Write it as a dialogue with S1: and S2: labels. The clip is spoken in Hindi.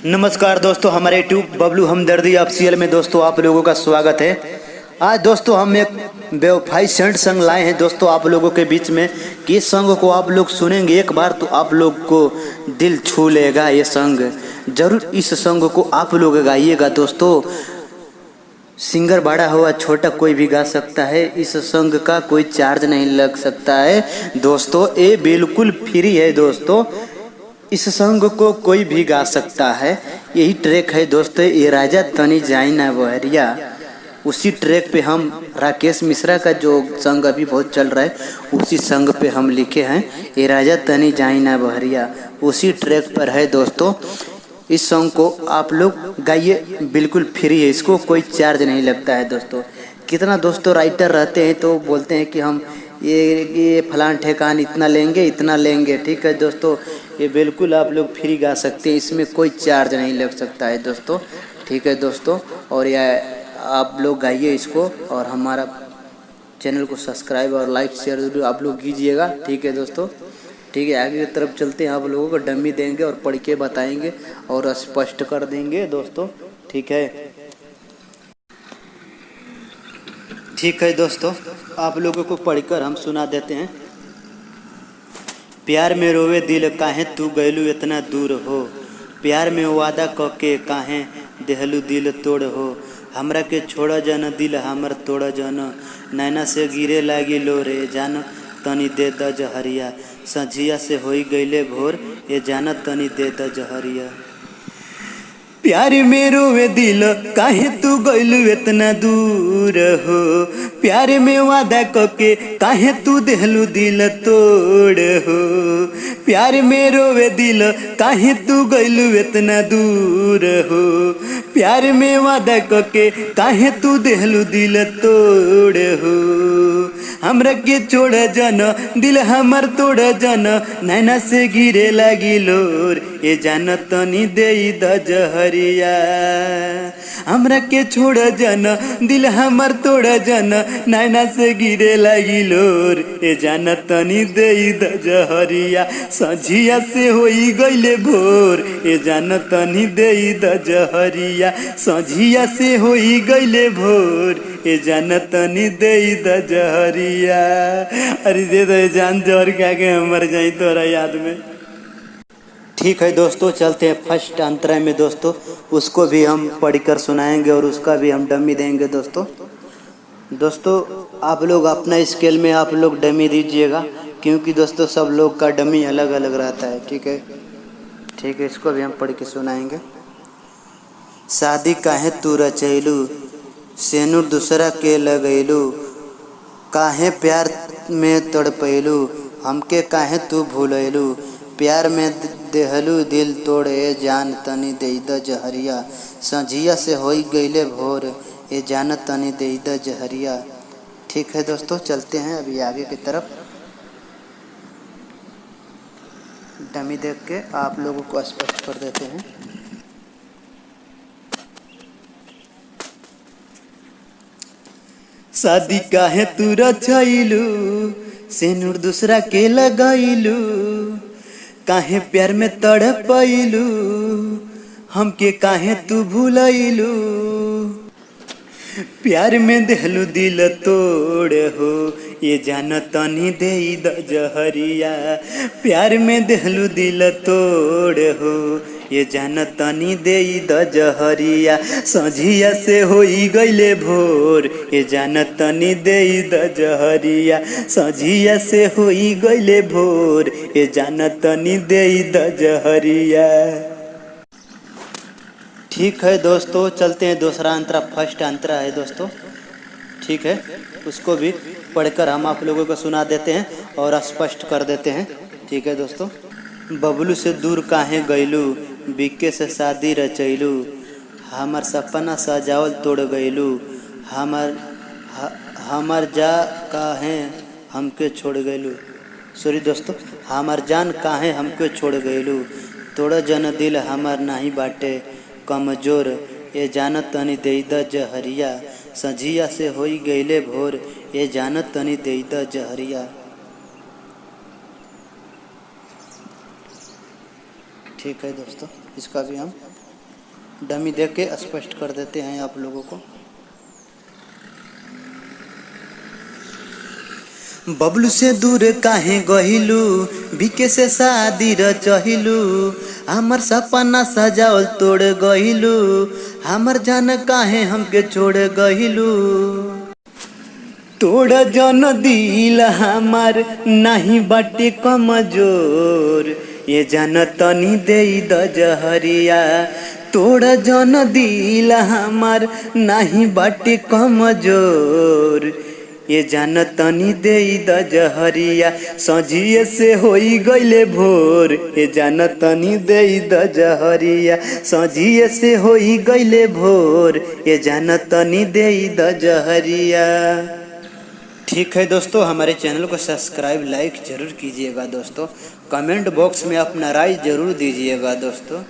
S1: नमस्कार दोस्तों, हमारे यूट्यूब बबलू हमदर्दी ऑफिशियल में दोस्तों आप लोगों का स्वागत है। आज दोस्तों हम एक बेवफाई सैड सॉन्ग लाए हैं दोस्तों आप लोगों के बीच में कि इस सॉन्ग को आप लोग सुनेंगे एक बार तो आप लोग को दिल छू लेगा। ये सॉन्ग जरूर इस सॉन्ग को आप लोग गाइएगा दोस्तों। सिंगर बड़ा हो या छोटा कोई भी गा सकता है। इस सॉन्ग का कोई चार्ज नहीं लग सकता है दोस्तों, ये बिल्कुल फ्री है दोस्तों। इस सॉन्ग को कोई भी गा सकता है। यही ट्रैक है दोस्तों, ये राजा तनी जाई ना बहरिया। उसी ट्रैक पे हम राकेश मिश्रा का जो सॉन्ग अभी बहुत चल रहा है उसी सॉन्ग पे हम लिखे हैं ये राजा तनी जाई ना बहरिया। उसी ट्रैक पर है दोस्तों। इस सॉन्ग को आप लोग गाइए, बिल्कुल फ्री है, इसको कोई चार्ज नहीं लगता है दोस्तों। कितना दोस्तों राइटर रहते हैं तो बोलते हैं कि हम ये फलान ठेकान इतना लेंगे। ठीक है दोस्तों, ये बिल्कुल आप लोग फ्री गा सकते हैं, इसमें कोई चार्ज नहीं लग सकता है दोस्तों। ठीक है दोस्तों, और यह आप लोग गाइए इसको और हमारा चैनल को सब्सक्राइब और लाइक शेयर जरूर आप लोग कीजिएगा। ठीक है दोस्तों, ठीक है, आगे की तरफ चलते हैं। आप लोगों को डमी देंगे और पढ़ के बताएंगे और स्पष्ट कर देंगे दोस्तों। ठीक है दोस्तों, आप लोगों को पढ़कर हम सुना देते हैं। प्यार में रोवे दिल काहे तू गैलू इतना दूर हो, प्यार में वादा कके काहे देहलू दिल तोड़ हो। हमरा के छोड़ जन दिल हमर तोड़ जन, नैना से गिरे लागी लो रे जान तनी दे द जहरिया। सझिया से होई गईले भोर ये जान तनी दे द जहरिया। प्यार में रोवे दिल काहे तू गइलू इतना दूर हो, प्यार में वादा कके काहे तू देहलू दिल तोड़ हो। प्यार में रोवे दिल काहे तू गइलू इतना दूर हो, प्यार में वादा कके काहे तू देहलू दिल तोड़ हो। हमरा के छोड़ जन दिल हमर तोड़ जन, नैना से गिरे लागी लोर ये जान तनी देई द जहरिया। हमरा के छोड़ जन दिल हमर तोड़ जन, नैना से गिरे लागी लोर ये जान तनी देई द जहरिया। सझिया से होई गईले भोर ये जान तनी देई द जहरिया। सझिया से होई गईले भोर ये जान तनी देई द जहरिया। अरे दे दो जान जहर खा के मर जाई तोरा याद में। ठीक है दोस्तों, चलते हैं फर्स्ट अंतराय में दोस्तों, उसको भी हम पढ़कर सुनाएंगे और उसका भी हम डमी देंगे दोस्तों आप लोग अपना स्केल में आप लोग डमी दीजिएगा, क्योंकि दोस्तों सब लोग का डमी अलग अलग रहता है। ठीक है, इसको भी हम पढ़ के सुनाएंगे। शादी काहे तू रचैलू, सेनुर दूसरा के लगैलू, काहे प्यार में तड़पैलू, हमके काहे तू भूलैलू। प्यार में देहलू दिल तोड़े जान तनी दे द जहरिया। सझिया से होई गईले भोर ये जान तनी दे द जहरिया। ठीक है दोस्तों, चलते हैं अभी आगे की तरफ। डमी देख के आप लोगों को स्पष्ट कर देते हैं। शादी काहे तू रचैलू, सेनुर दूसरा के लगैलू, काहे प्यार में तड़पैलू, हमके काहे तू भूलैलू। प्यार में देहलू दिल तोड़ हो ये जान तनी देई द जहरिया। प्यार में देहलू दिल तोड़ हो ये जान तनी देई द जहरिया। सझिया से होई गईले भोर ये जान तनी देई द जहरिया। सझिया से होई गईले भोर ये जान तनी देई द जहरिया। ठीक है दोस्तों, चलते हैं दूसरा अंतरा। फर्स्ट अंतरा है दोस्तों, ठीक है, उसको भी पढ़कर हम आप लोगों को सुना देते हैं और स्पष्ट कर देते हैं। ठीक है दोस्तों। बबलू से दूर काहे गईलू, बिक्के से शादी रचैलू, हमार सपना सजावल तोड़ गईलू, हमार जा काहे हमके छोड़ गईलू। सॉरी दोस्तों, हमार जान काहे हमके छोड़ गईलू, तोड़ जन दिल हमार नाही बाटे कमजोर ये जान तनी दे द जहरिया। सझिया से होई गईले भोर ये जान तनी दे द जहरिया। ठीक है दोस्तों, इसका भी हम डमी देख के स्पष्ट कर देते हैं आप लोगों को। बबलू से दूर काहे गहिलू, बीके से शादी रचहिलू, हमर सपना सजावल तोड़ गहिलू, हमर जान काहे हमके छोड़ गहिलू। तोड़ जन दिल हमार नहीं बाटे कमजोर, ये जान तनी दे द जहरिया। तोड़ जन दिल हमार नहीं बाटे कमजोर, ये जान तनी दे द जहरिया। सजिए से होई गईले भोर, ये जान तनी दे द जहरिया। सजिए से होई गईले भोर, ये जान तनी दे द जहरिया। ठीक है दोस्तों, हमारे चैनल को सब्सक्राइब लाइक ज़रूर कीजिएगा दोस्तों। कमेंट बॉक्स में अपना राय ज़रूर दीजिएगा दोस्तों।